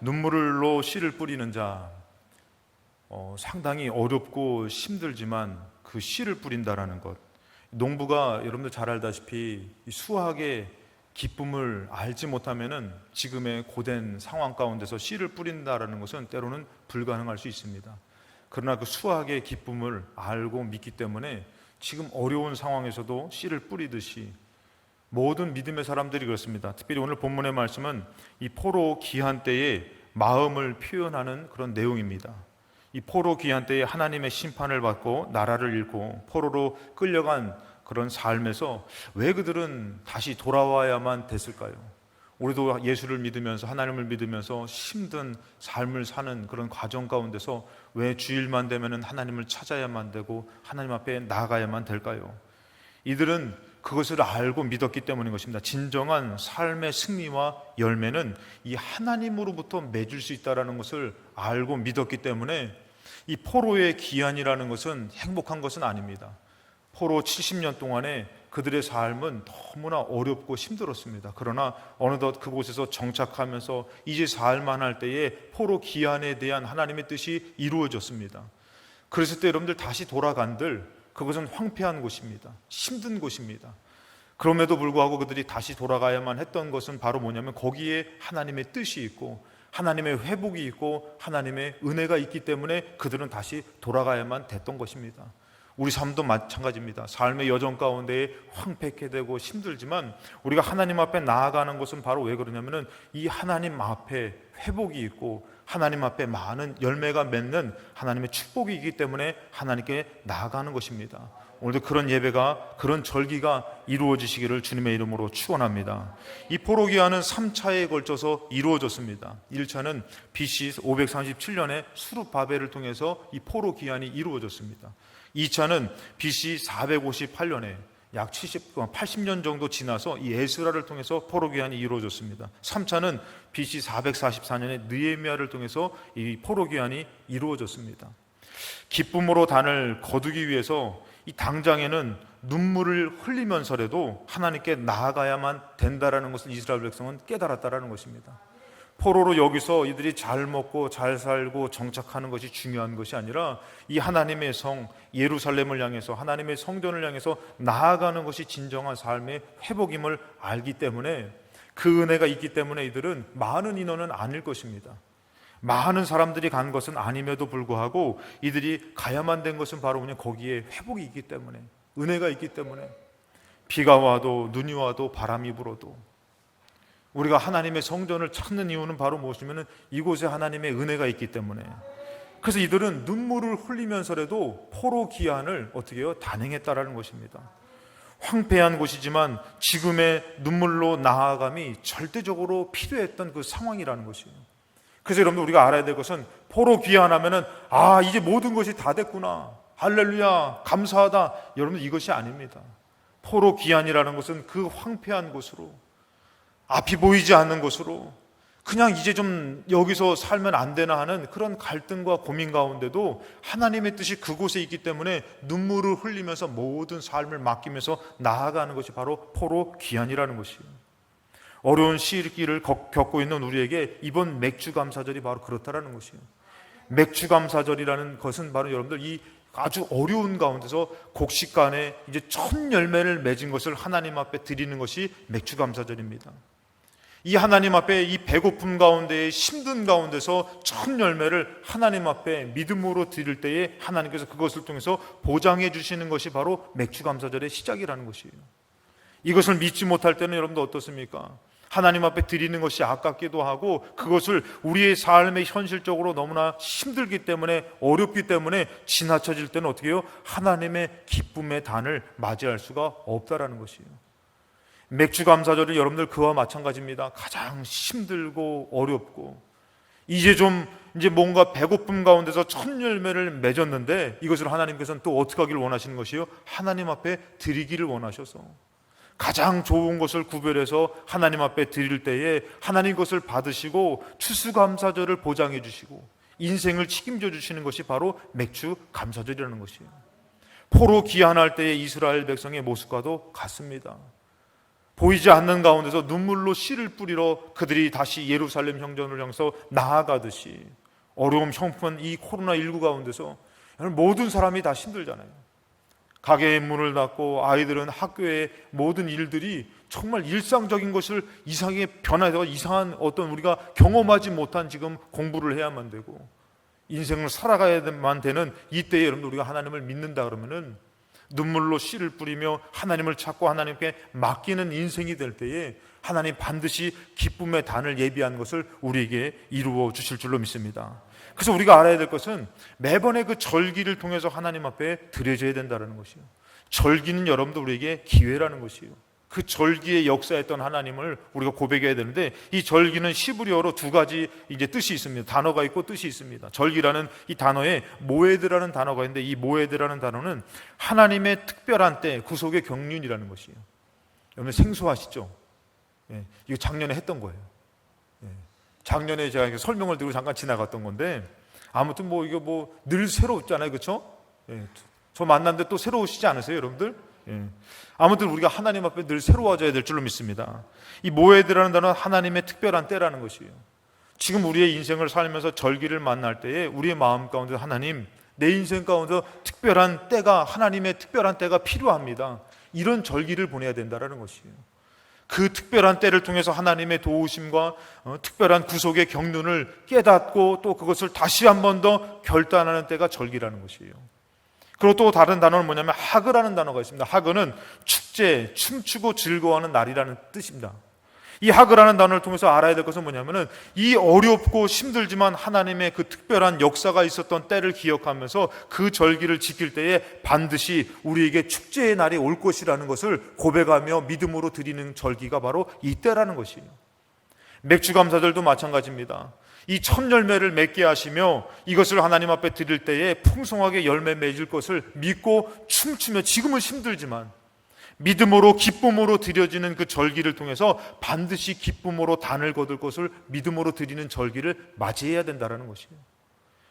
눈물로 씨를 뿌리는 자, 상당히 어렵고 힘들지만 그 씨를 뿌린다라는 것, 농부가 여러분들 잘 알다시피 이 수확의 기쁨을 알지 못하면은 지금의 고된 상황 가운데서 씨를 뿌린다라는 것은 때로는 불가능할 수 있습니다. 그러나 그 수확의 기쁨을 알고 믿기 때문에 지금 어려운 상황에서도 씨를 뿌리듯이 모든 믿음의 사람들이 그렇습니다. 특별히 오늘 본문의 말씀은 이 포로 귀한 때에 마음을 표현하는 그런 내용입니다. 이 포로 귀한 때에 하나님의 심판을 받고 나라를 잃고 포로로 끌려간 그런 삶에서 왜 그들은 다시 돌아와야만 됐을까요? 우리도 예수를 믿으면서 하나님을 믿으면서 힘든 삶을 사는 그런 과정 가운데서 왜 주일만 되면 하나님을 찾아야만 되고 하나님 앞에 나아가야만 될까요? 이들은 그것을 알고 믿었기 때문인 것입니다. 진정한 삶의 승리와 열매는 이 하나님으로부터 맺을 수 있다는 것을 알고 믿었기 때문에 이 포로의 기한이라는 것은 행복한 것은 아닙니다. 포로 70년 동안에 그들의 삶은 너무나 어렵고 힘들었습니다. 그러나 어느덧 그곳에서 정착하면서 이제 살만할 때에 포로 기한에 대한 하나님의 뜻이 이루어졌습니다. 그랬을 때 여러분들 다시 돌아간들 그것은 황폐한 곳입니다. 힘든 곳입니다. 그럼에도 불구하고 그들이 다시 돌아가야만 했던 것은 바로 뭐냐면 거기에 하나님의 뜻이 있고 하나님의 회복이 있고 하나님의 은혜가 있기 때문에 그들은 다시 돌아가야만 됐던 것입니다. 우리 삶도 마찬가지입니다. 삶의 여정 가운데 황폐케 되고 힘들지만 우리가 하나님 앞에 나아가는 것은 바로 왜 그러냐면은 이 하나님 앞에 회복이 있고 하나님 앞에 많은 열매가 맺는 하나님의 축복이 있기 때문에 하나님께 나아가는 것입니다. 오늘도 그런 예배가, 그런 절기가 이루어지시기를 주님의 이름으로 축원합니다. 이 포로기한은 3차에 걸쳐서 이루어졌습니다. 1차는 BC 537년에 수룹 바벨을 통해서 이 포로기한이 이루어졌습니다. 2차는 BC 458년에 약 80년 정도 지나서 이 에스라를 통해서 포로기한이 이루어졌습니다. 3차는 BC 444년에 느헤미야를 통해서 이 포로기한이 이루어졌습니다. 기쁨으로 단을 거두기 위해서 이 당장에는 눈물을 흘리면서라도 하나님께 나아가야만 된다라는 것을 이스라엘 백성은 깨달았다라는 것입니다. 포로로 여기서 이들이 잘 먹고 잘 살고 정착하는 것이 중요한 것이 아니라 이 하나님의 성 예루살렘을 향해서 하나님의 성전을 향해서 나아가는 것이 진정한 삶의 회복임을 알기 때문에 그 은혜가 있기 때문에 이들은 많은 인원은 아닐 것입니다. 많은 사람들이 간 것은 아님에도 불구하고 이들이 가야만 된 것은 바로 그냥 거기에 회복이 있기 때문에 은혜가 있기 때문에 비가 와도 눈이 와도 바람이 불어도 우리가 하나님의 성전을 찾는 이유는 바로 무엇이냐면 이곳에 하나님의 은혜가 있기 때문에 그래서 이들은 눈물을 흘리면서라도 포로 기한을 어떻게 해요? 단행했다라는 것입니다. 황폐한 곳이지만 지금의 눈물로 나아감이 절대적으로 필요했던 그 상황이라는 것이에요. 그래서 여러분들 우리가 알아야 될 것은 포로 귀환하면은 이제 모든 것이 다 됐구나, 할렐루야, 감사하다. 여러분 이것이 아닙니다. 포로 귀환이라는 것은 그 황폐한 곳으로 앞이 보이지 않는 곳으로 그냥 이제 좀 여기서 살면 안 되나 하는 그런 갈등과 고민 가운데도 하나님의 뜻이 그곳에 있기 때문에 눈물을 흘리면서 모든 삶을 맡기면서 나아가는 것이 바로 포로 귀환이라는 것이에요. 어려운 시기를 겪고 있는 우리에게 이번 맥주감사절이 바로 그렇다라는 것이에요. 맥주감사절이라는 것은 바로 여러분들 이 아주 어려운 가운데서 곡식간에 이제 첫 열매를 맺은 것을 하나님 앞에 드리는 것이 맥주감사절입니다. 이 하나님 앞에 이 배고픔 가운데 힘든 가운데서 첫 열매를 하나님 앞에 믿음으로 드릴 때에 하나님께서 그것을 통해서 보장해 주시는 것이 바로 맥주감사절의 시작이라는 것이에요. 이것을 믿지 못할 때는 여러분들 어떻습니까? 하나님 앞에 드리는 것이 아깝기도 하고 그것을 우리의 삶의 현실적으로 너무나 힘들기 때문에 어렵기 때문에 지나쳐질 때는 어떻게 해요? 하나님의 기쁨의 단을 맞이할 수가 없다라는 것이에요. 맥주감사절이 여러분들 그와 마찬가지입니다. 가장 힘들고 어렵고 이제 뭔가 배고픔 가운데서 첫 열매를 맺었는데 이것을 하나님께서는 또 어떻게 하기를 원하시는 것이요? 하나님 앞에 드리기를 원하셔서 가장 좋은 것을 구별해서 하나님 앞에 드릴 때에 하나님 것을 받으시고 추수감사절을 보장해 주시고 인생을 책임져 주시는 것이 바로 맥주감사절이라는 것이에요. 포로 귀환할 때의 이스라엘 백성의 모습과도 같습니다. 보이지 않는 가운데서 눈물로 씨를 뿌리러 그들이 다시 예루살렘 성전을 향해서 나아가듯이 어려움 형편 이 코로나19 가운데서 모든 사람이 다 힘들잖아요. 가게의 문을 닫고 아이들은 학교의 모든 일들이 정말 일상적인 것을 이상하게 변화해서 이상한 어떤 우리가 경험하지 못한 지금 공부를 해야만 되고 인생을 살아가야만 되는 이때에 여러분들 우리가 하나님을 믿는다 그러면은 눈물로 씨를 뿌리며 하나님을 찾고 하나님께 맡기는 인생이 될 때에 하나님 반드시 기쁨의 단을 예비한 것을 우리에게 이루어 주실 줄로 믿습니다. 그래서 우리가 알아야 될 것은 매번의 그 절기를 통해서 하나님 앞에 드려져야 된다는 것이요. 절기는 여러분도 우리에게 기회라는 것이요. 그 절기의 역사했던 하나님을 우리가 고백해야 되는데 이 절기는 히브리어로 두 가지 이제 뜻이 있습니다. 단어가 있고 뜻이 있습니다. 절기라는 이 단어에 모에드라는 단어가 있는데 이 모에드라는 단어는 하나님의 특별한 때 구속의 경륜이라는 것이에요. 여러분 생소하시죠? 예, 이거 작년에 했던 거예요. 예, 작년에 제가 설명을 드리고 잠깐 지나갔던 건데 아무튼 뭐 이게 뭐 늘 새롭잖아요, 그렇죠? 예, 저 만났는데 또 새로우시지 않으세요, 여러분들? 예. 아무튼 우리가 하나님 앞에 늘 새로워져야 될 줄로 믿습니다. 이 모에드라는 단어는 하나님의 특별한 때라는 것이에요. 지금 우리의 인생을 살면서 절기를 만날 때에 우리의 마음 가운데 하나님, 내 인생 가운데 특별한 때가 하나님의 특별한 때가 필요합니다. 이런 절기를 보내야 된다는 것이에요. 그 특별한 때를 통해서 하나님의 도우심과 특별한 구속의 경륜을 깨닫고 또 그것을 다시 한 번 더 결단하는 때가 절기라는 것이에요. 그리고 또 다른 단어는 뭐냐면 하그라는 단어가 있습니다. 하그는 축제, 춤추고 즐거워하는 날이라는 뜻입니다. 이 하그라는 단어를 통해서 알아야 될 것은 뭐냐면은 이 어렵고 힘들지만 하나님의 그 특별한 역사가 있었던 때를 기억하면서 그 절기를 지킬 때에 반드시 우리에게 축제의 날이 올 것이라는 것을 고백하며 믿음으로 드리는 절기가 바로 이 때라는 것이에요. 맥주감사절도 마찬가지입니다. 이 첫 열매를 맺게 하시며 이것을 하나님 앞에 드릴 때에 풍성하게 열매 맺을 것을 믿고 춤추며 지금은 힘들지만 믿음으로 기쁨으로 드려지는 그 절기를 통해서 반드시 기쁨으로 단을 거둘 것을 믿음으로 드리는 절기를 맞이해야 된다는 것이에요.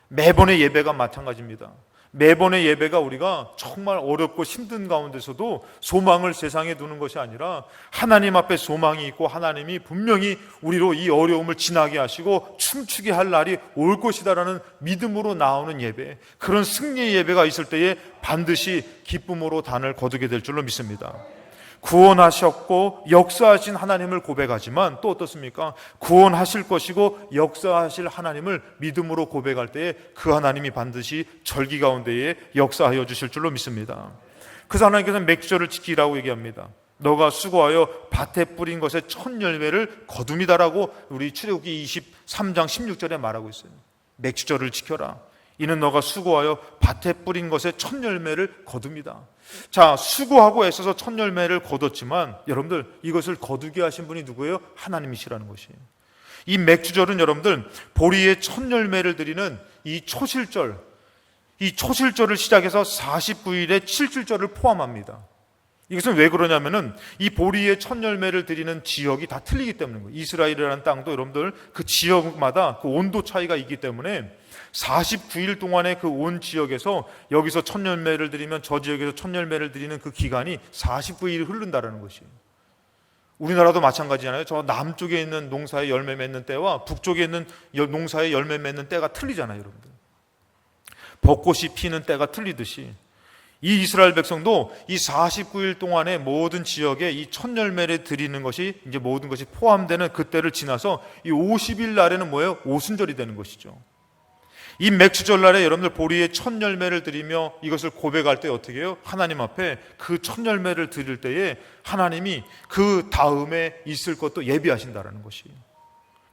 매번의 예배가 마찬가지입니다. 매번의 예배가 우리가 정말 어렵고 힘든 가운데서도 소망을 세상에 두는 것이 아니라 하나님 앞에 소망이 있고 하나님이 분명히 우리로 이 어려움을 지나게 하시고 춤추게 할 날이 올 것이다라는 믿음으로 나오는 예배, 그런 승리의 예배가 있을 때에 반드시 기쁨으로 단을 거두게 될 줄로 믿습니다. 구원하셨고 역사하신 하나님을 고백하지만 또 어떻습니까? 구원하실 것이고 역사하실 하나님을 믿음으로 고백할 때에 그 하나님이 반드시 절기 가운데에 역사하여 주실 줄로 믿습니다. 그래서 하나님께서는 맥주절을 지키라고 얘기합니다. 너가 수고하여 밭에 뿌린 것의 첫 열매를 거둠이다라고 우리 출애굽기 23장 16절에 말하고 있어요. 맥주절을 지켜라. 이는 너가 수고하여 밭에 뿌린 것의 첫 열매를 거둡니다. 자, 수고하고 애써서 첫 열매를 거뒀지만 여러분들 이것을 거두게 하신 분이 누구예요? 하나님이시라는 것이에요. 이 맥주절은 여러분들 보리의 첫 열매를 드리는 이 초실절, 이 초실절을 시작해서 49일의 칠칠절을 포함합니다. 이것은 왜 그러냐면은 이 보리의 첫 열매를 드리는 지역이 다 틀리기 때문인 거예요. 이스라엘이라는 땅도 여러분들 그 지역마다 그 온도 차이가 있기 때문에 49일 동안의 그 온 지역에서 여기서 첫 열매를 드리면 저 지역에서 첫 열매를 드리는 그 기간이 49일이 흐른다는 것이에요. 우리나라도 마찬가지잖아요. 저 남쪽에 있는 농사에 열매 맺는 때와 북쪽에 있는 농사에 열매 맺는 때가 틀리잖아요, 여러분들. 벚꽃이 피는 때가 틀리듯이 이 이스라엘 백성도 이 49일 동안의 모든 지역에 이 첫 열매를 드리는 것이 이제 모든 것이 포함되는 그때를 지나서 이 50일 날에는 뭐예요? 오순절이 되는 것이죠. 이 맥주절 날에 여러분들 보리의 첫 열매를 드리며 이것을 고백할 때 어떻게 해요? 하나님 앞에 그 첫 열매를 드릴 때에 하나님이 그 다음에 있을 것도 예비하신다라는 것이에요.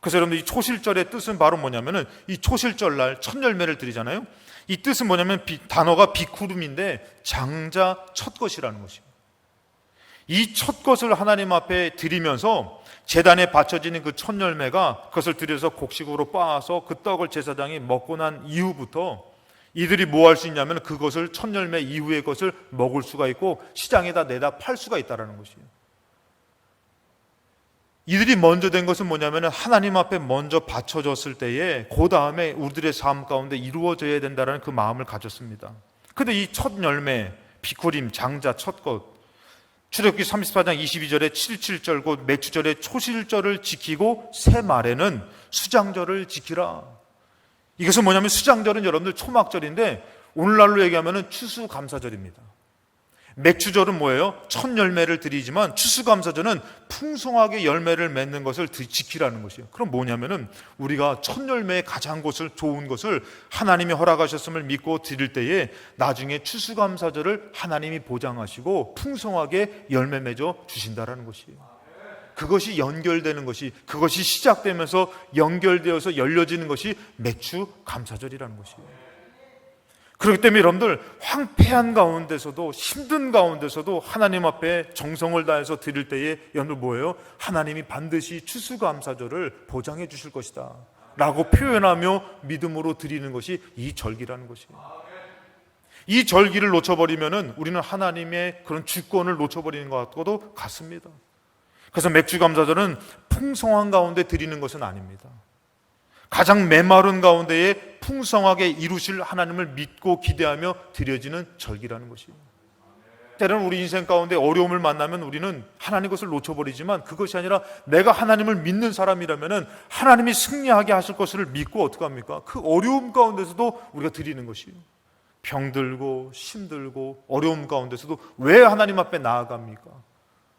그래서 여러분들 이 초실절의 뜻은 바로 뭐냐면은 이 초실절 날 첫 열매를 드리잖아요. 이 뜻은 뭐냐면 단어가 비쿠름인데 장자 첫 것이라는 것이에요. 이 첫 것을 하나님 앞에 드리면서 제단에 바쳐지는 그 첫 열매가 그것을 들여서 곡식으로 빻아서 그 떡을 제사장이 먹고 난 이후부터 이들이 뭐 할 수 있냐면 그것을 첫 열매 이후의 것을 먹을 수가 있고 시장에다 내다 팔 수가 있다는 것이에요. 이들이 먼저 된 것은 뭐냐면 하나님 앞에 먼저 바쳐졌을 때에 그 다음에 우리들의 삶 가운데 이루어져야 된다는 그 마음을 가졌습니다. 근데 이 첫 열매, 비쿠림, 장자, 첫 것, 출애굽기 34장 22절에 7.7절 곧 매추절의 초실절을 지키고 새 말에는 수장절을 지키라. 이것은 뭐냐면 수장절은 여러분들 초막절인데 오늘날로 얘기하면 추수감사절입니다. 맥추절은 뭐예요? 첫 열매를 드리지만 추수감사절은 풍성하게 열매를 맺는 것을 지키라는 것이에요. 그럼 뭐냐면은 우리가 첫 열매의 가장 좋은 것을 하나님이 허락하셨음을 믿고 드릴 때에 나중에 추수감사절을 하나님이 보장하시고 풍성하게 열매 맺어 주신다라는 것이에요. 그것이 연결되는 것이, 그것이 시작되면서 연결되어서 열려지는 것이 맥추감사절이라는 것이에요. 그렇기 때문에 여러분들 황폐한 가운데서도 힘든 가운데서도 하나님 앞에 정성을 다해서 드릴 때에 여러분들 뭐예요? 하나님이 반드시 추수감사절을 보장해 주실 것이다 라고 표현하며 믿음으로 드리는 것이 이 절기라는 것이에요. 이 절기를 놓쳐버리면 우리는 하나님의 그런 주권을 놓쳐버리는 것과도 같습니다. 그래서 맥주감사절은 풍성한 가운데 드리는 것은 아닙니다. 가장 메마른 가운데에 풍성하게 이루실 하나님을 믿고 기대하며 드려지는 절기라는 것이에요. 때로는 우리 인생 가운데 어려움을 만나면 우리는 하나님 것을 놓쳐버리지만 그것이 아니라 내가 하나님을 믿는 사람이라면 하나님이 승리하게 하실 것을 믿고 어떻게 합니까? 그 어려움 가운데서도 우리가 드리는 것이에요. 병들고 힘들고 어려움 가운데서도 왜 하나님 앞에 나아갑니까?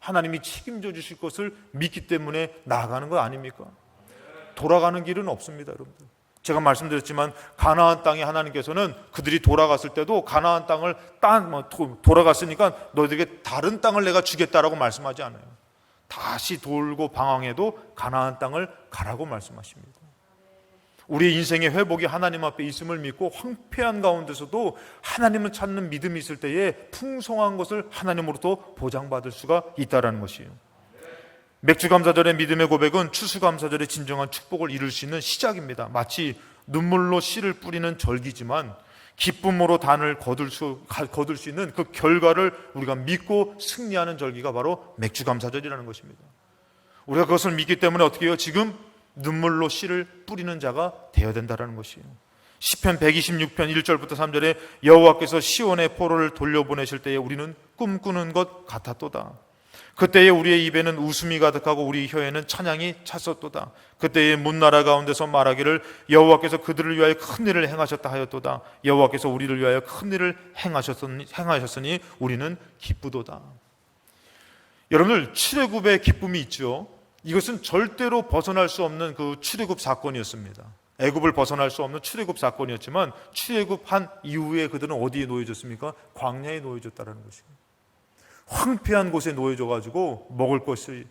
하나님이 책임져 주실 것을 믿기 때문에 나아가는 거 아닙니까? 돌아가는 길은 없습니다, 여러분들. 제가 말씀드렸지만 가나안 땅에 하나님께서는 그들이 돌아갔을 때도 가나안 땅을 돌아갔으니까 너희들에게 다른 땅을 내가 주겠다라고 말씀하지 않아요. 다시 돌고 방황해도 가나안 땅을 가라고 말씀하십니다. 우리 인생의 회복이 하나님 앞에 있음을 믿고 황폐한 가운데서도 하나님을 찾는 믿음이 있을 때에 풍성한 것을 하나님으로부터 보장받을 수가 있다는 것이에요. 맥주감사절의 믿음의 고백은 추수감사절의 진정한 축복을 이룰 수 있는 시작입니다. 마치 눈물로 씨를 뿌리는 절기지만 기쁨으로 단을 거둘 수 있는 그 결과를 우리가 믿고 승리하는 절기가 바로 맥주감사절이라는 것입니다. 우리가 그것을 믿기 때문에 어떻게 해요? 지금 눈물로 씨를 뿌리는 자가 되어야 된다는 것이에요. 시편 126편 1절부터 3절에 여호와께서 시온의 포로를 돌려보내실 때에 우리는 꿈꾸는 것 같았도다. 그때에 우리의 입에는 웃음이 가득하고 우리 혀에는 찬양이 찼었도다. 그때에 문나라 가운데서 말하기를 여호와께서 그들을 위하여 큰 일을 행하셨다 하였도다. 여호와께서 우리를 위하여 큰 일을 행하셨으니 우리는 기쁘도다. 여러분들 출애굽의 기쁨이 있죠. 이것은 절대로 벗어날 수 없는 그 출애굽 사건이었습니다. 애굽을 벗어날 수 없는 출애굽 사건이었지만 출애굽한 이후에 그들은 어디에 놓여졌습니까? 광야에 놓여졌다는 것입니다. 황폐한 곳에 놓여져가지고 먹을 것이,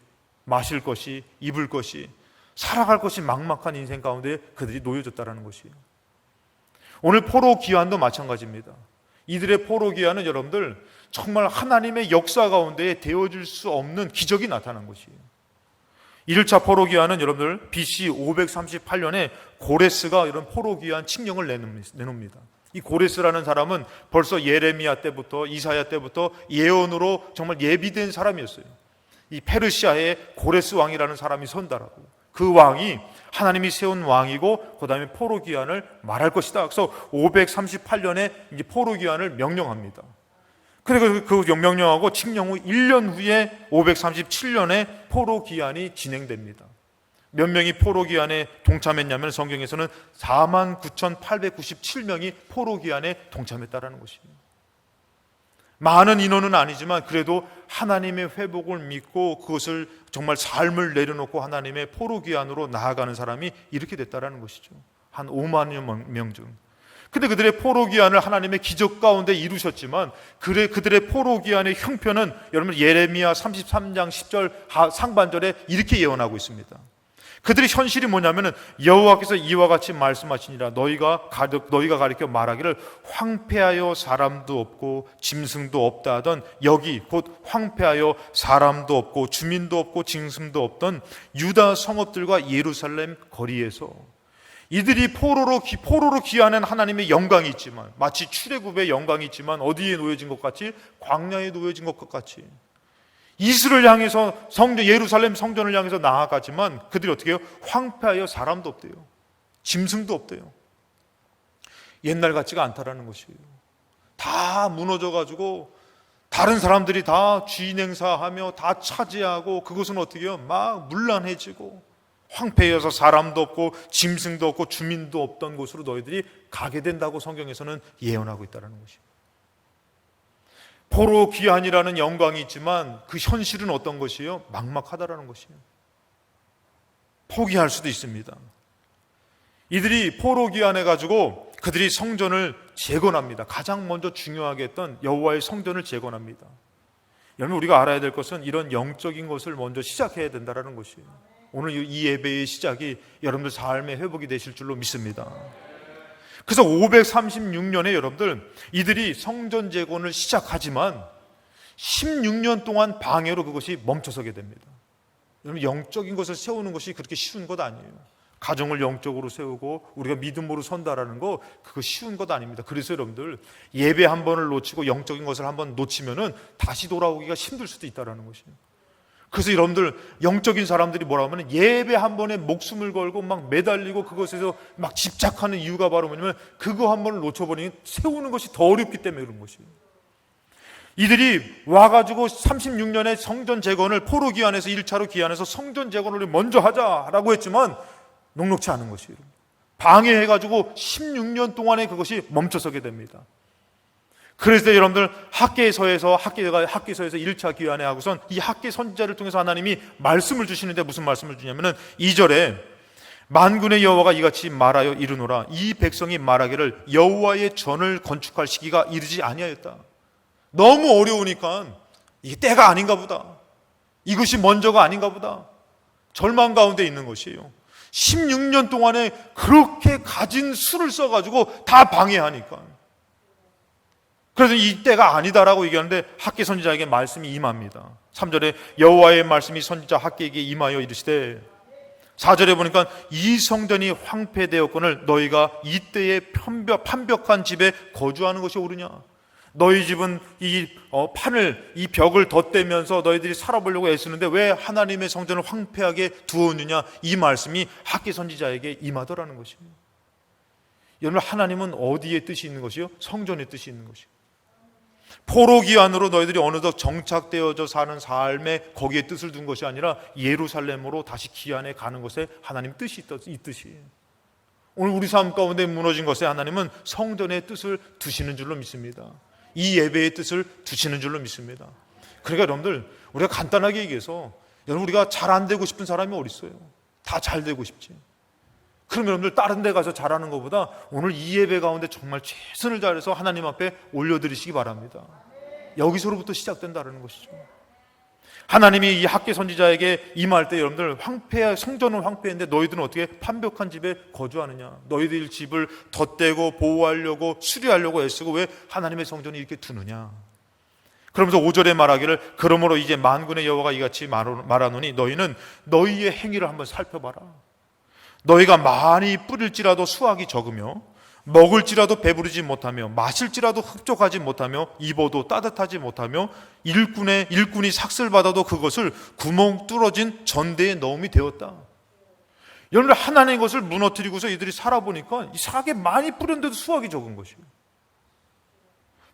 마실 것이, 입을 것이, 살아갈 것이 막막한 인생 가운데 그들이 놓여졌다는 것이에요. 오늘 포로 귀환도 마찬가지입니다. 이들의 포로 귀환은 여러분들 정말 하나님의 역사 가운데 되어질 수 없는 기적이 나타난 것이에요. 1차 포로 귀환은 여러분들 BC 538년에 고레스가 이런 포로 귀환 칙령을 내놉니다. 이 고레스라는 사람은 벌써 예레미야 때부터 이사야 때부터 예언으로 정말 예비된 사람이었어요. 이 페르시아의 고레스 왕이라는 사람이 선다라고. 그 왕이 하나님이 세운 왕이고 그 다음에 포로 귀환을 말할 것이다. 그래서 538년에 이제 포로 귀환을 명령합니다. 그리고 그 명령하고 칙령 후 1년 후에 537년에 포로 귀환이 진행됩니다. 몇 명이 포로 귀환에 동참했냐면 성경에서는 49,897명이 포로 귀환에 동참했다라는 것입니다. 많은 인원은 아니지만 그래도 하나님의 회복을 믿고 그것을 정말 삶을 내려놓고 하나님의 포로 귀환으로 나아가는 사람이 이렇게 됐다라는 것이죠. 한 5만여 명쯤. 근데 그들의 포로 귀환을 하나님의 기적 가운데 이루셨지만 그들의 포로 귀환의 형편은 여러분 예레미야 33장 10절 상반절에 이렇게 예언하고 있습니다. 그들의 현실이 뭐냐면은 여호와께서 이와 같이 말씀하시니라 너희가 가리켜 말하기를 황폐하여 사람도 없고 짐승도 없다 하던 여기 곧 황폐하여 사람도 없고 주민도 없고 짐승도 없던 유다 성읍들과 예루살렘 거리에서 이들이 포로로 귀환한 하나님의 영광이 있지만 마치 출애굽의 영광이 있지만 어디에 놓여진 것 같이 광야에 놓여진 것 같이 이스를 향해서 예루살렘 성전을 향해서 나아가지만 그들이 어떻게 해요? 황폐하여 사람도 없대요. 짐승도 없대요. 옛날 같지가 않다라는 것이에요. 다 무너져가지고 다른 사람들이 다 주인 행사하며 다 차지하고 그것은 어떻게 해요? 막 문란해지고 황폐해서 사람도 없고 짐승도 없고 주민도 없던 곳으로 너희들이 가게 된다고 성경에서는 예언하고 있다는 것입니다. 보로 귀한이라는 영광이 있지만 그 현실은 어떤 것이에요? 막막하다라는 것이에요. 포기할 수도 있습니다. 이들이 포로 귀환해 가지고 그들이 성전을 재건합니다. 가장 먼저 중요하게 했던 여호와의 성전을 재건합니다. 여러분, 우리가 알아야 될 것은 이런 영적인 것을 먼저 시작해야 된다는 것이에요. 오늘 이 예배의 시작이 여러분들 삶의 회복이 되실 줄로 믿습니다. 그래서 536년에 여러분들 이들이 성전 재건을 시작하지만 16년 동안 방해로 그것이 멈춰서게 됩니다. 여러분, 영적인 것을 세우는 것이 그렇게 쉬운 것 아니에요. 가정을 영적으로 세우고 우리가 믿음으로 선다라는 거 그거 쉬운 것 아닙니다. 그래서 여러분들 예배 한 번을 놓치고 영적인 것을 한 번 놓치면은 다시 돌아오기가 힘들 수도 있다라는 것이에요. 그래서 여러분들 영적인 사람들이 뭐라 하면 예배 한 번에 목숨을 걸고 막 매달리고 그것에서 막 집착하는 이유가 바로 뭐냐면 그거 한 번을 놓쳐버리면 세우는 것이 더 어렵기 때문에 그런 것이에요. 이들이 와가지고 36년에 성전 재건을 포로 귀환해서 1차로 귀환해서 성전 재건을 먼저 하자라고 했지만 녹록치 않은 것이에요. 방해해가지고 16년 동안에 그것이 멈춰서게 됩니다. 그래서 여러분들 학개서에서 1차 귀환에 하고선 이 학개 선지자를 통해서 하나님이 말씀을 주시는데 무슨 말씀을 주냐면은 2절에 만군의 여호와가 이같이 말하여 이르노라 이 백성이 말하기를 여호와의 전을 건축할 시기가 이르지 아니하였다. 너무 어려우니까 이게 때가 아닌가 보다. 이것이 먼저가 아닌가 보다. 절망 가운데 있는 것이에요. 16년 동안에 그렇게 가진 수를 써가지고 다 방해하니까. 그래서 이 때가 아니다라고 얘기하는데 학개 선지자에게 말씀이 임합니다. 3절에 여호와의 말씀이 선지자 학개에게 임하여 이르시되 4절에 보니까 이 성전이 황폐되었거늘 너희가 이때에 판벽한 집에 거주하는 것이 옳으냐. 너희 집은 이 벽을 덧대면서 너희들이 살아보려고 애쓰는데 왜 하나님의 성전을 황폐하게 두었느냐. 이 말씀이 학개 선지자에게 임하더라는 것입니다. 여러분, 하나님은 어디에 뜻이 있는 것이요? 성전에 뜻이 있는 것이요. 포로 귀환으로 너희들이 어느덧 정착되어져 사는 삶에 거기에 뜻을 둔 것이 아니라 예루살렘으로 다시 귀환해 가는 것에 하나님 뜻이 있듯이 오늘 우리 삶 가운데 무너진 것에 하나님은 성전의 뜻을 두시는 줄로 믿습니다. 이 예배의 뜻을 두시는 줄로 믿습니다. 그러니까 여러분들 우리가 간단하게 얘기해서 여러분 우리가 잘 안 되고 싶은 사람이 어디 있어요? 다 잘 되고 싶지. 그럼 여러분들 다른 데 가서 잘하는 것보다 오늘 이 예배 가운데 정말 최선을 다해서 하나님 앞에 올려드리시기 바랍니다. 여기서부터 시작된다는 것이죠. 하나님이 이 학개 선지자에게 임할 때 여러분들 성전은 황폐했는데 너희들은 어떻게 판벽한 집에 거주하느냐. 너희들 집을 덧대고 보호하려고 수리하려고 애쓰고 왜 하나님의 성전을 이렇게 두느냐. 그러면서 5절에 말하기를 그러므로 이제 만군의 여호와가 이같이 말하노니 너희는 너희의 행위를 한번 살펴봐라. 너희가 많이 뿌릴지라도 수확이 적으며 먹을지라도 배부르지 못하며 마실지라도 흡족하지 못하며 입어도 따뜻하지 못하며 일꾼이 삭슬 받아도 그것을 구멍 뚫어진 전대에 넣음이 되었다. 여러분 하나님의 것을 무너뜨리고서 이들이 살아보니까 이상하게 많이 뿌렸는데도 수확이 적은 것이에요.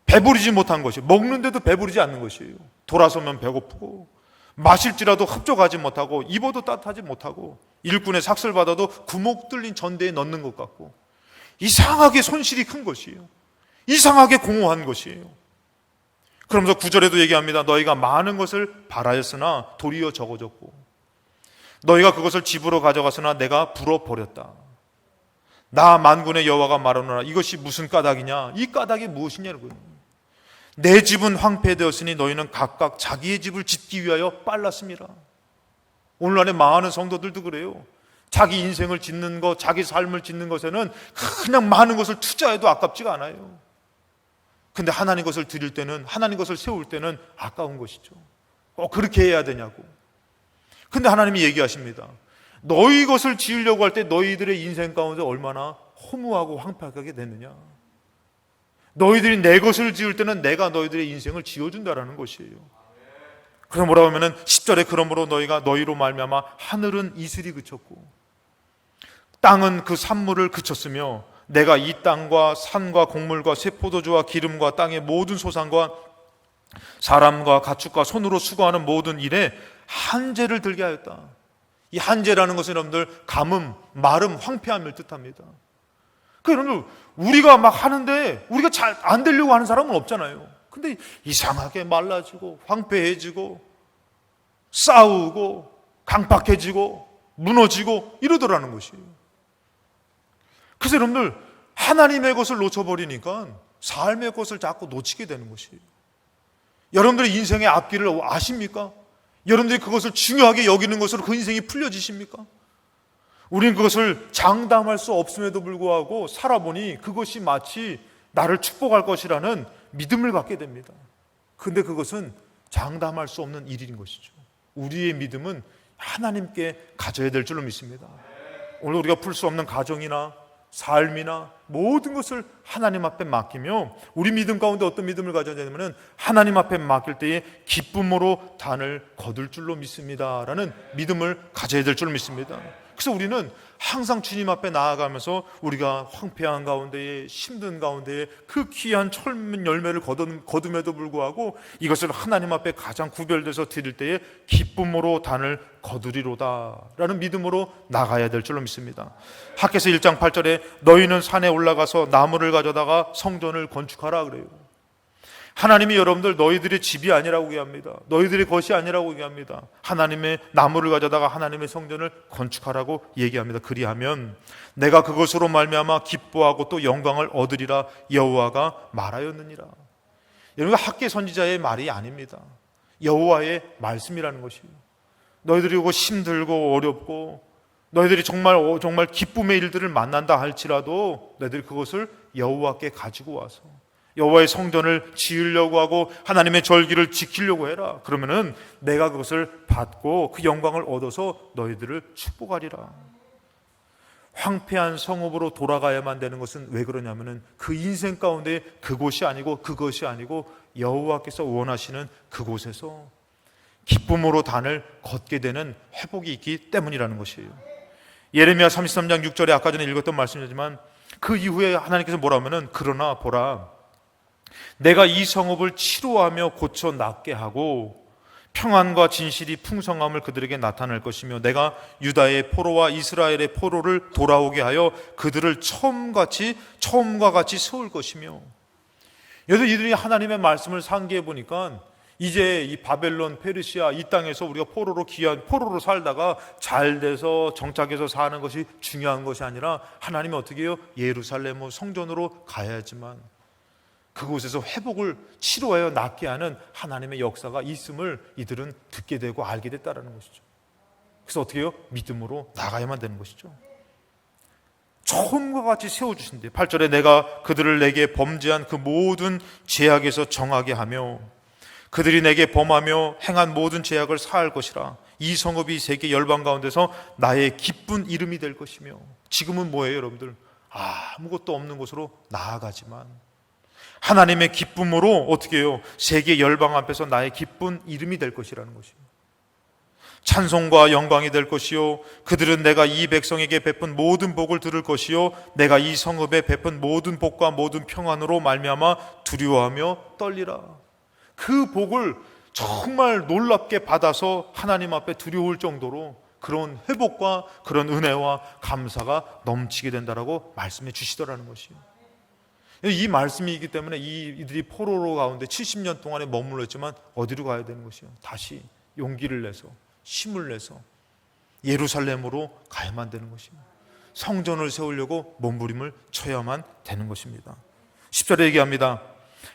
배부르지 못한 것이에요. 먹는데도 배부르지 않는 것이에요. 돌아서면 배고프고 마실지라도 흡족하지 못하고 입어도 따뜻하지 못하고 일꾼의 삭슬 받아도 구멍 뚫린 전대에 넣는 것 같고 이상하게 손실이 큰 것이에요. 이상하게 공허한 것이에요. 그러면서 9절에도 얘기합니다. 너희가 많은 것을 바라였으나 도리어 적어졌고 너희가 그것을 집으로 가져갔으나 내가 불어버렸다. 나 만군의 여호와가 말하노라. 이것이 무슨 까닭이냐. 이 까닭이 무엇이냐고요. 내 집은 황폐되었으니 너희는 각각 자기의 집을 짓기 위하여 빨랐습니다. 오늘날의 많은 성도들도 그래요. 자기 인생을 짓는 것, 자기 삶을 짓는 것에는 그냥 많은 것을 투자해도 아깝지가 않아요. 근데 하나님 것을 드릴 때는, 하나님 것을 세울 때는 아까운 것이죠. 꼭 그렇게 해야 되냐고. 근데 하나님이 얘기하십니다. 너희 것을 지으려고 할 때 너희들의 인생 가운데 얼마나 허무하고 황폐하게 됐느냐. 너희들이 내 것을 지을 때는 내가 너희들의 인생을 지어준다라는 것이에요. 그럼 뭐라고 하면은 10절에 그러므로 너희가 너희로 말미암아 하늘은 이슬이 그쳤고 땅은 그 산물을 그쳤으며 내가 이 땅과 산과 곡물과 새 포도주와 기름과 땅의 모든 소산과 사람과 가축과 손으로 수고하는 모든 일에 한재를 들게 하였다. 이 한재라는 것은 여러분들 가뭄, 마름, 황폐함을 뜻합니다. 여러분들 우리가 막 하는데 우리가 잘 안 되려고 하는 사람은 없잖아요. 근데 이상하게 말라지고 황폐해지고 싸우고 강팍해지고 무너지고 이러더라는 것이에요. 그래서 여러분들 하나님의 것을 놓쳐버리니까 삶의 것을 자꾸 놓치게 되는 것이에요. 여러분들의 인생의 앞길을 아십니까? 여러분들이 그것을 중요하게 여기는 것으로 그 인생이 풀려지십니까? 우리는 그것을 장담할 수 없음에도 불구하고 살아보니 그것이 마치 나를 축복할 것이라는 믿음을 갖게 됩니다. 그런데 그것은 장담할 수 없는 일인 것이죠. 우리의 믿음은 하나님께 가져야 될 줄로 믿습니다. 오늘 우리가 풀 수 없는 가정이나 삶이나 모든 것을 하나님 앞에 맡기며 우리 믿음 가운데 어떤 믿음을 가져야 되냐면 하나님 앞에 맡길 때에 기쁨으로 단을 거둘 줄로 믿습니다 라는 믿음을 가져야 될 줄로 믿습니다. 그래서 우리는 항상 주님 앞에 나아가면서 우리가 황폐한 가운데에 힘든 가운데에 그 귀한 철문 열매를 거둠에도 불구하고 이것을 하나님 앞에 가장 구별돼서 드릴 때에 기쁨으로 단을 거두리로다 라는 믿음으로 나가야 될 줄로 믿습니다. 학개서 1장 8절에 너희는 산에 올라가서 나무를 가져다가 성전을 건축하라 그래요. 하나님이 여러분들 너희들의 집이 아니라고 얘기합니다. 너희들의 것이 아니라고 얘기합니다. 하나님의 나무를 가져다가 하나님의 성전을 건축하라고 얘기합니다. 그리하면 내가 그것으로 말미암아 기뻐하고 또 영광을 얻으리라 여호와가 말하였느니라. 여러분 학개 선지자의 말이 아닙니다. 여호와의 말씀이라는 것이에요. 너희들이 이거 힘들고 어렵고 너희들이 정말 기쁨의 일들을 만난다 할지라도 너희들이 그것을 여호와께 가지고 와서 여호와의 성전을 지으려고 하고 하나님의 절기를 지키려고 해라. 그러면은 내가 그것을 받고 그 영광을 얻어서 너희들을 축복하리라. 황폐한 성읍으로 돌아가야만 되는 것은 왜 그러냐면은 그 인생 가운데 그것이 아니고 여호와께서 원하시는 그곳에서 기쁨으로 단을 걷게 되는 회복이 있기 때문이라는 것이에요. 예레미야 33장 6절에 아까 전에 읽었던 말씀이지만 그 이후에 하나님께서 뭐라 하면은 그러나 보라 내가 이 성읍을 치료하며 고쳐 낫게 하고 평안과 진실이 풍성함을 그들에게 나타낼 것이며 내가 유다의 포로와 이스라엘의 포로를 돌아오게 하여 그들을 처음과 같이 세울 것이며 이들이 하나님의 말씀을 상기해 보니까 이제 이 바벨론, 페르시아 이 땅에서 우리가 포로로 살다가 잘 돼서 정착해서 사는 것이 중요한 것이 아니라 하나님이 어떻게 해요? 예루살렘 성전으로 가야지만 그곳에서 회복을 치료하여 낫게 하는 하나님의 역사가 있음을 이들은 듣게 되고 알게 됐다는 것이죠. 그래서 어떻게 해요? 믿음으로 나가야만 되는 것이죠. 처음과 같이 세워주신대. 8절에 내가 그들을 내게 범죄한 그 모든 죄악에서 정하게 하며 그들이 내게 범하며 행한 모든 죄악을 사할 것이라. 이 성읍이 세계 열방 가운데서 나의 기쁜 이름이 될 것이며 지금은 뭐예요 여러분들? 아무것도 없는 곳으로 나아가지만 하나님의 기쁨으로 어떻게 해요? 세계 열방 앞에서 나의 기쁜 이름이 될 것이라는 것이에요. 찬송과 영광이 될 것이요 그들은 내가 이 백성에게 베푼 모든 복을 들을 것이요 내가 이 성읍에 베푼 모든 복과 모든 평안으로 말미암아 두려워하며 떨리라. 그 복을 정말 놀랍게 받아서 하나님 앞에 두려울 정도로 그런 회복과 그런 은혜와 감사가 넘치게 된다라고 말씀해 주시더라는 것이에요. 이 말씀이기 때문에 이들이 포로로 가운데 70년 동안에 머물러 있지만 어디로 가야 되는 것이에요? 다시 용기를 내서 힘을 내서 예루살렘으로 가야만 되는 것입니다. 성전을 세우려고 몸부림을 쳐야만 되는 것입니다. 10절에 얘기합니다.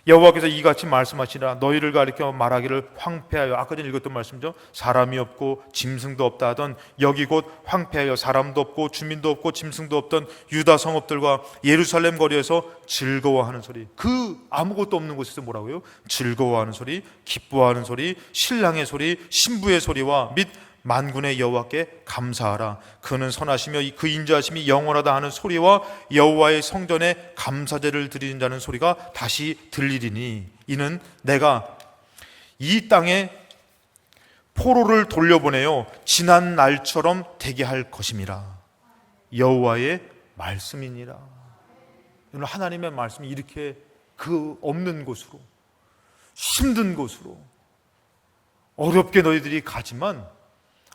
여호와께서 이같이 말씀하시라 너희를 가리켜 말하기를 황폐하여 아까 전에 읽었던 말씀이죠. 사람이 없고 짐승도 없다 하던 여기 곧 황폐하여 사람도 없고 주민도 없고 짐승도 없던 유다 성읍들과 예루살렘 거리에서 즐거워하는 소리. 그 아무것도 없는 곳에서 뭐라고요? 즐거워하는 소리, 기뻐하는 소리, 신랑의 소리, 신부의 소리와 및 만군의 여호와께 감사하라. 그는 선하시며 그 인자하심이 영원하다 하는 소리와 여호와의 성전에 감사제를 드리는 자는 소리가 다시 들리리니 이는 내가 이 땅에 포로를 돌려보내요 지난 날처럼 되게 할 것임이라. 여호와의 말씀이니라. 하나님의 말씀이 이렇게 그 없는 곳으로 힘든 곳으로 어렵게 너희들이 가지만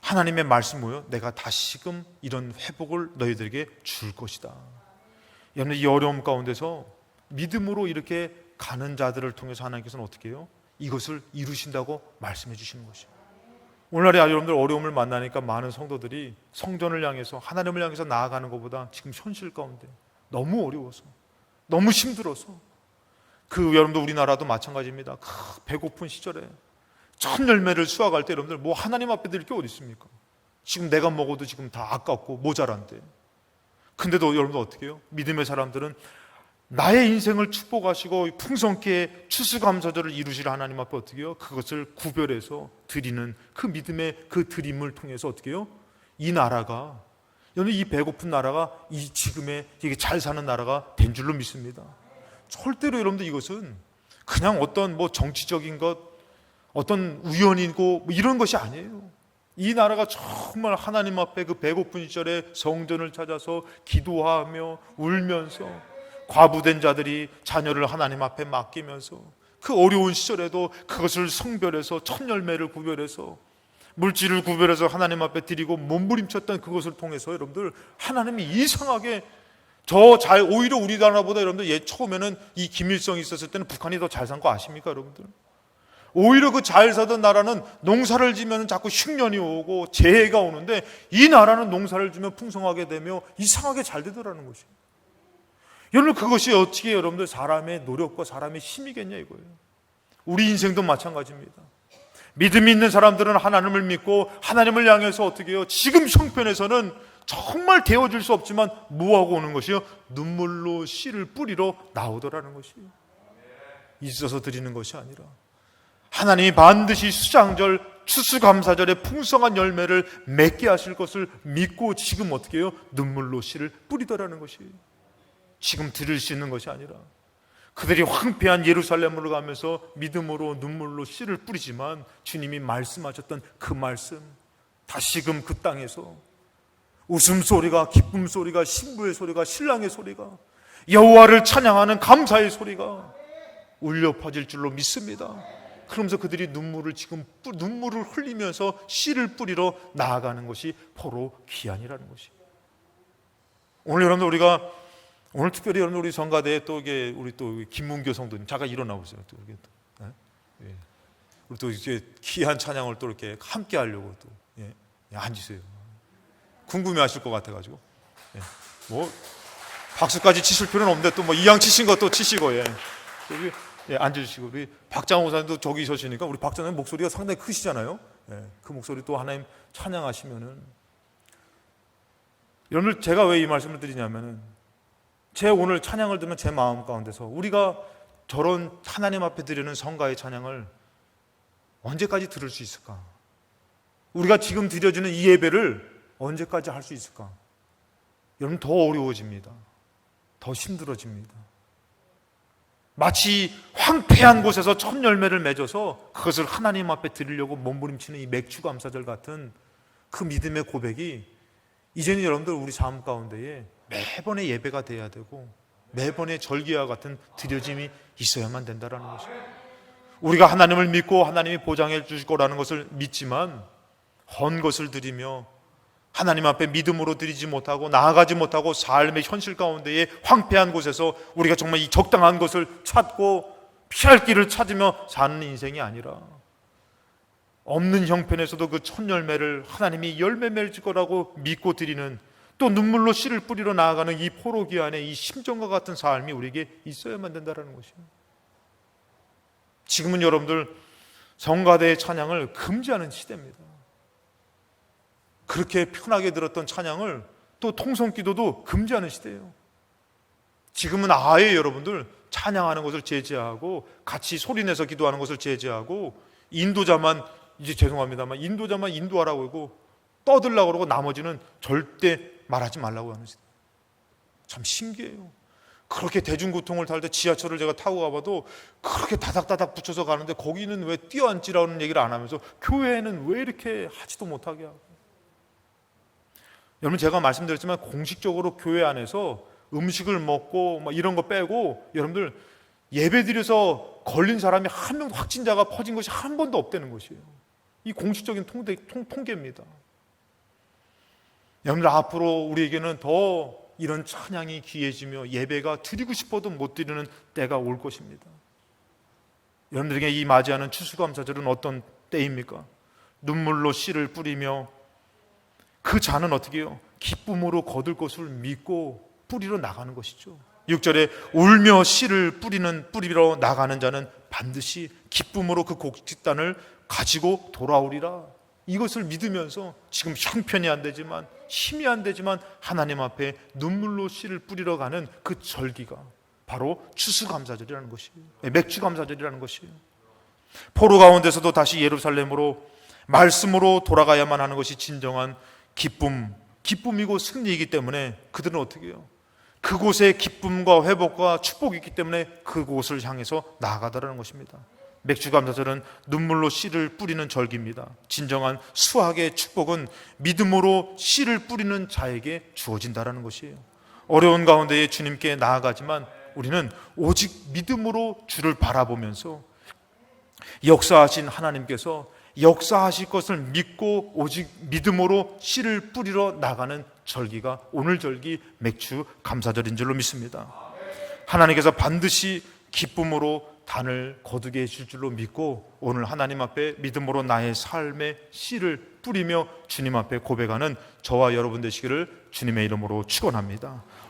하나님의 말씀 뭐예요? 내가 다시금 이런 회복을 너희들에게 줄 것이다. 여러분, 이 어려움 가운데서 믿음으로 이렇게 가는 자들을 통해서 하나님께서는 어떻게 해요? 이것을 이루신다고 말씀해 주시는 것이에요. 오늘날에 여러분들 어려움을 만나니까 많은 성도들이 성전을 향해서 하나님을 향해서 나아가는 것보다 지금 현실 가운데 너무 어려워서, 너무 힘들어서, 여러분들 우리나라도 마찬가지입니다. 배고픈 시절에 첫 열매를 수확할 때 여러분들 뭐 하나님 앞에 드릴 게 어디 있습니까? 지금 내가 먹어도 지금 다 아깝고 모자란데. 근데도 여러분들 어떻게 해요? 믿음의 사람들은 나의 인생을 축복하시고 풍성케 추수감사절을 이루실 하나님 앞에 어떻게 해요? 그것을 구별해서 드리는 그 믿음의 그 드림을 통해서 어떻게 해요? 이 나라가, 여러분 이 배고픈 나라가 이 지금의 이게 잘 사는 나라가 된 줄로 믿습니다. 절대로 여러분들 이것은 그냥 어떤 뭐 정치적인 것, 어떤 우연이고 뭐 이런 것이 아니에요. 이 나라가 정말 하나님 앞에 그 배고픈 시절에 성전을 찾아서 기도하며 울면서 과부된 자들이 자녀를 하나님 앞에 맡기면서 그 어려운 시절에도 그것을 성별해서 첫 열매를 구별해서 물질을 구별해서 하나님 앞에 드리고 몸부림쳤던 그것을 통해서 여러분들 하나님이 이상하게 오히려 우리나라보다 여러분들 처음에는 이 김일성이 있었을 때는 북한이 더 잘 산 거 아십니까 여러분들? 오히려 그 잘 사던 나라는 농사를 지면 자꾸 흉년이 오고 재해가 오는데 이 나라는 농사를 지면 풍성하게 되며 이상하게 잘 되더라는 것이에요. 여러분 그것이 어떻게 여러분들 사람의 노력과 사람의 힘이겠냐 이거예요. 우리 인생도 마찬가지입니다. 믿음이 있는 사람들은 하나님을 믿고 하나님을 향해서 어떻게 해요? 지금 형편에서는 정말 되어줄 수 없지만 뭐하고 오는 것이요? 눈물로 씨를 뿌리러 나오더라는 것이에요. 있어서 드리는 것이 아니라 하나님이 반드시 수장절 추수감사절에 풍성한 열매를 맺게 하실 것을 믿고 지금 어떻게 해요? 눈물로 씨를 뿌리더라는 것이에요. 지금 들을 수 있는 것이 아니라 그들이 황폐한 예루살렘으로 가면서 믿음으로 눈물로 씨를 뿌리지만 주님이 말씀하셨던 그 말씀, 다시금 그 땅에서 웃음소리가, 기쁨소리가, 신부의 소리가, 신랑의 소리가, 여호와를 찬양하는 감사의 소리가 울려 퍼질 줄로 믿습니다. 그러면서 그들이 눈물을 흘리면서 씨를 뿌리러 나아가는 것이 바로 귀환이라는 것이. 오늘 여러분들 우리가 오늘 특별히 여러분 우리 성가대에 또 이게 우리 또 김문교 성도님 잠깐 일어나 보세요. 또 이렇게 또, 예. 우리 또 이제 귀한 찬양을 또 이렇게 함께 하려고 또 앉으세요. 궁금해하실 것 같아가지고 뭐 박수까지 치실 필요는 없는데 또 뭐 이왕 치신 것도 치시고 앉으시고 우리 박장호 목사님도 저기 서시니까 우리 박장님 목소리가 상당히 크시잖아요. 그 목소리 또 하나님 찬양하시면은 여러분 제가 왜 이 말씀을 드리냐면은 제 오늘 찬양을 들으면 제 마음 가운데서 우리가 저런 하나님 앞에 드리는 성가의 찬양을 언제까지 들을 수 있을까? 우리가 지금 드려지는 이 예배를 언제까지 할 수 있을까? 여러분 더 어려워집니다. 더 힘들어집니다. 마치 황폐한 곳에서 첫 열매를 맺어서 그것을 하나님 앞에 드리려고 몸부림치는 이 맥주감사절 같은 그 믿음의 고백이 이제는 여러분들 우리 삶 가운데에 매번의 예배가 돼야 되고 매번의 절기와 같은 드려짐이 있어야만 된다는 것입니다. 우리가 하나님을 믿고 하나님이 보장해 주실 거라는 것을 믿지만 헌 것을 드리며 하나님 앞에 믿음으로 드리지 못하고 나아가지 못하고 삶의 현실 가운데에 황폐한 곳에서 우리가 정말 이 적당한 것을 찾고 피할 길을 찾으며 사는 인생이 아니라 없는 형편에서도 그 첫 열매를 하나님이 열매 맺을 거라고 믿고 드리는 또 눈물로 씨를 뿌리러 나아가는 이 포로기 안에 이 심정과 같은 삶이 우리에게 있어야만 된다는 것입니다. 지금은 여러분들 성가대의 찬양을 금지하는 시대입니다. 그렇게 편하게 들었던 찬양을 또 통성기도도 금지하는 시대예요. 지금은 아예 여러분들 찬양하는 것을 제재하고 같이 소리내서 기도하는 것을 제재하고 인도자만 이제 죄송합니다만 인도자만 인도하라고 하고 떠들라고 그러고 나머지는 절대 말하지 말라고 하는 시대. 참 신기해요. 그렇게 대중교통을 탈 때 지하철을 제가 타고 가봐도 그렇게 다닥다닥 붙여서 가는데 거기는 왜 뛰어앉지라는 얘기를 안 하면서 교회에는 왜 이렇게 하지도 못하게 하고. 여러분 제가 말씀드렸지만 공식적으로 교회 안에서 음식을 먹고 막 이런 거 빼고 여러분들 예배드려서 걸린 사람이 한 명도 확진자가 퍼진 것이 한 번도 없다는 것이에요. 이 공식적인 통계입니다. 여러분들, 앞으로 우리에게는 더 이런 찬양이 귀해지며 예배가 드리고 싶어도 못 드리는 때가 올 것입니다. 여러분들에게 이 맞이하는 추수감사절은 어떤 때입니까? 눈물로 씨를 뿌리며 그 잔은 어떻게 해요? 기쁨으로 거둘 것을 믿고 뿌리러 나가는 것이죠. 6절에 울며 씨를 뿌리러 나가는 자는 반드시 기쁨으로 그 곡식단을 가지고 돌아오리라. 이것을 믿으면서 지금 형편이 안 되지만, 힘이 안 되지만 하나님 앞에 눈물로 씨를 뿌리러 가는 그 절기가 바로 추수감사절이라는 것이에요. 맥주감사절이라는 것이에요. 포로 가운데서도 다시 예루살렘으로 말씀으로 돌아가야만 하는 것이 진정한 기쁨이고 승리이기 때문에 그들은 어떻게 해요? 그곳에 기쁨과 회복과 축복이 있기 때문에 그곳을 향해서 나아가더라는 것입니다. 맥주감사절은 눈물로 씨를 뿌리는 절기입니다. 진정한 수확의 축복은 믿음으로 씨를 뿌리는 자에게 주어진다는 것이에요. 어려운 가운데에 주님께 나아가지만 우리는 오직 믿음으로 주를 바라보면서 역사하신 하나님께서 역사하실 것을 믿고 오직 믿음으로 씨를 뿌리러 나가는 절기가 오늘 절기 맥주 감사절인 줄로 믿습니다. 하나님께서 반드시 기쁨으로 단을 거두게 해줄 줄로 믿고 오늘 하나님 앞에 믿음으로 나의 삶의 씨를 뿌리며 주님 앞에 고백하는 저와 여러분 되시기를 주님의 이름으로 축원합니다.